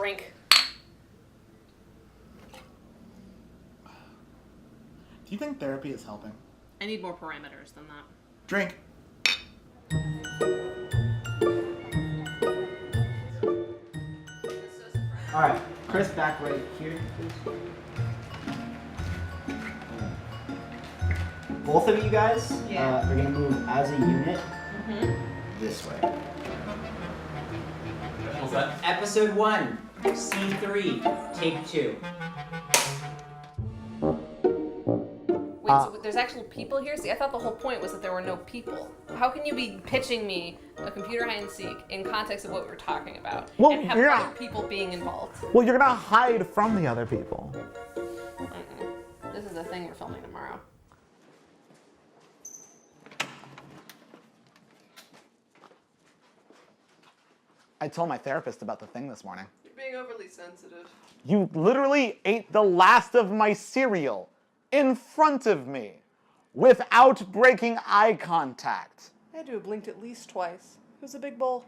Drink. Do you think therapy is helping? I need more parameters than that. Drink. All right, Chris, back right here, please. Both of you guys are gonna move as a unit this way. Episode 1, Scene 3, Take 2. Wait, so there's actual people here? See, I thought the whole point was that there were no people. How can you be pitching me a computer hide and seek in context of what we're talking about and have other people being involved? Well, you're gonna hide from the other people. This is a thing we're filming tomorrow. I told my therapist about the thing this morning. You're being overly sensitive. You literally ate the last of my cereal in front of me without breaking eye contact. I had to have blinked at least twice. It was a big bowl.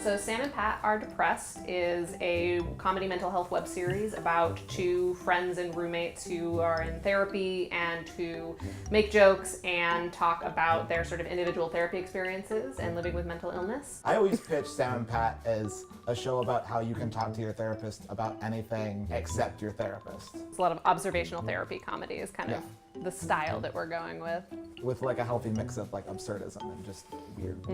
So Sam and Pat Are Depressed is a comedy mental health web series about two friends and roommates who are in therapy and who make jokes and talk about their sort of individual therapy experiences and living with mental illness. I always pitch Sam and Pat as a show about how you can talk to your therapist about anything except your therapist. It's a lot of observational therapy comedy is kind of the style that we're going with. With like a healthy mix of like absurdism and just weird.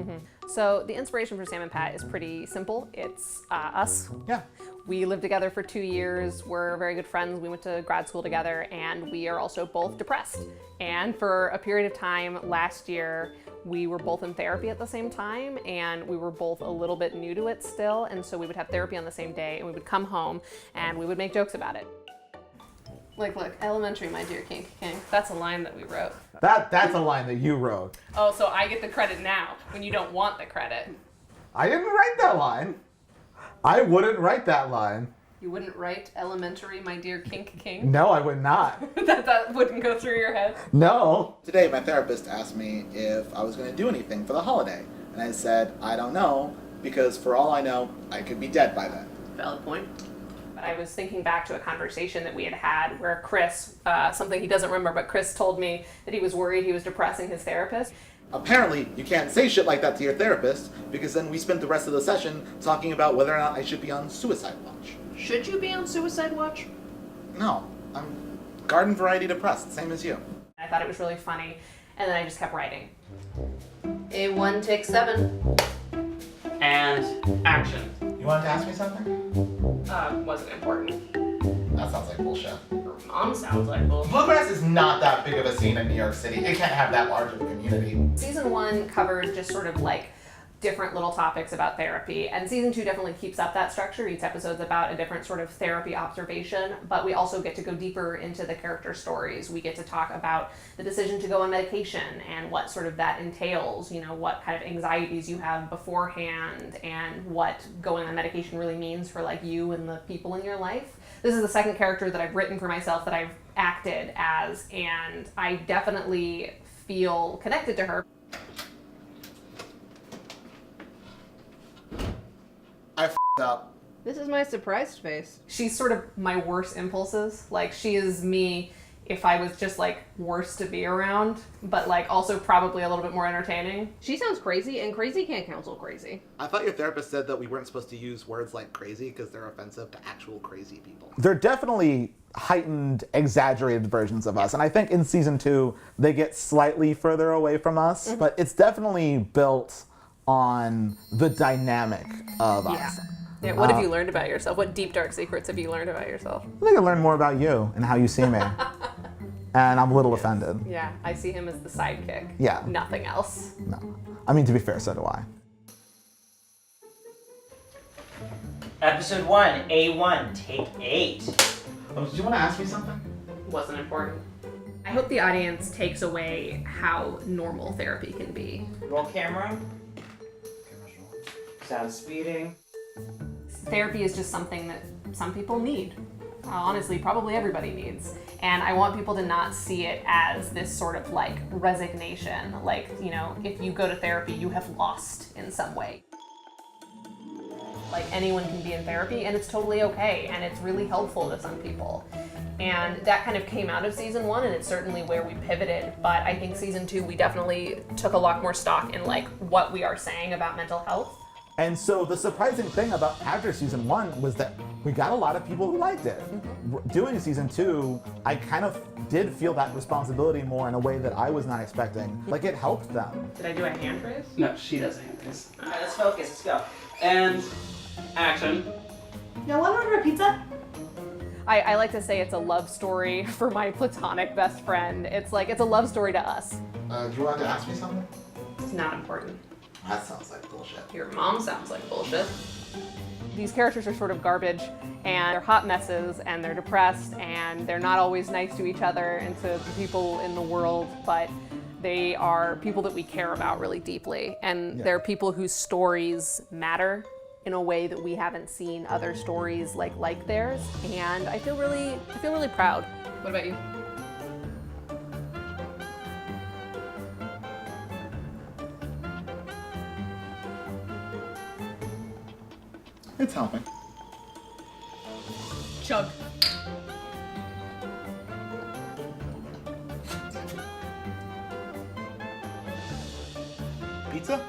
So the inspiration for Sam and Pat is pretty simple. It's us. Yeah. We lived together for 2 years. We're very good friends. We went to grad school together, and we are also both depressed. And for a period of time last year, we were both in therapy at the same time, and we were both a little bit new to it still. And so we would have therapy on the same day, and we would come home and we would make jokes about it. Like, look, elementary, my dear King. That's a line that we wrote. That's a line that you wrote. Oh, so I get the credit now when you don't want the credit. I didn't write that line. I wouldn't write that line. You wouldn't write elementary, my dear King? No, I would not. that wouldn't go through your head? No. Today, my therapist asked me if I was going to do anything for the holiday. And I said, I don't know, because for all I know, I could be dead by then. Valid point. I was thinking back to a conversation that we had had where Chris, something he doesn't remember, but Chris told me that he was worried he was depressing his therapist. Apparently, you can't say shit like that to your therapist, because then we spent the rest of the session talking about whether or not I should be on suicide watch. Should you be on suicide watch? No, I'm garden variety depressed, same as you. I thought it was really funny, and then I just kept writing. A1, take 7. And action. You wanted to ask me something? Wasn't important. That sounds like bullshit. Your mom sounds like bullshit. Bluegrass is not that big of a scene in New York City. It can't have that large of a community. Season 1 covered just sort of like different little topics about therapy, and season 2 definitely keeps up that structure. Each episode's about a different sort of therapy observation, but we also get to go deeper into the character stories. We get to talk about the decision to go on medication and what sort of that entails, you know, what kind of anxieties you have beforehand and what going on medication really means for like you and the people in your life. This is the second character that I've written for myself that I've acted as, and I definitely feel connected to her. I f***ed up. This is my surprised face. She's sort of my worst impulses. Like, she is me if I was just like worse to be around, but like also probably a little bit more entertaining. She sounds crazy, and crazy can't counsel crazy. I thought your therapist said that we weren't supposed to use words like crazy because they're offensive to actual crazy people. They're definitely heightened, exaggerated versions of us, and I think in season 2 they get slightly further away from us, but it's definitely built on the dynamic of us. Yeah, what have you learned about yourself? What deep, dark secrets have you learned about yourself? I think I learned more about you and how you see me. And I'm a little offended. Yeah, I see him as the sidekick. Yeah. Nothing else. No. I mean, to be fair, so do I. Episode 1, A1, take 8. Oh, did you want to ask me something? Wasn't important. I hope the audience takes away how normal therapy can be. Roll camera. Sound speeding. Therapy is just something that some people need. honestly probably everybody needs. And I want people to not see it as this sort of like resignation, like, you know, if you go to therapy, you have lost in some way. Like anyone can be in therapy and it's totally okay and it's really helpful to some people. And that kind of came out of season 1 and it's certainly where we pivoted, but I think season 2 we definitely took a lot more stock in like what we are saying about mental health. And so the surprising thing about after season 1 was that we got a lot of people who liked it. Doing season 2, I kind of did feel that responsibility more in a way that I was not expecting. Like it helped them. Did I do a hand raise? No, she does a hand raise. All right, let's focus. Let's go. And action. Y'all want to order a pizza? I like to say it's a love story for my platonic best friend. It's like, it's a love story to us. Do you want to ask me something? It's not important. That sounds like bullshit. Your mom sounds like bullshit. These characters are sort of garbage and they're hot messes and they're depressed and they're not always nice to each other and to the people in the world, but they are people that we care about really deeply. And they're people whose stories matter in a way that we haven't seen other stories like theirs. And I feel really proud. What about you? It's helping. Chug. Pizza?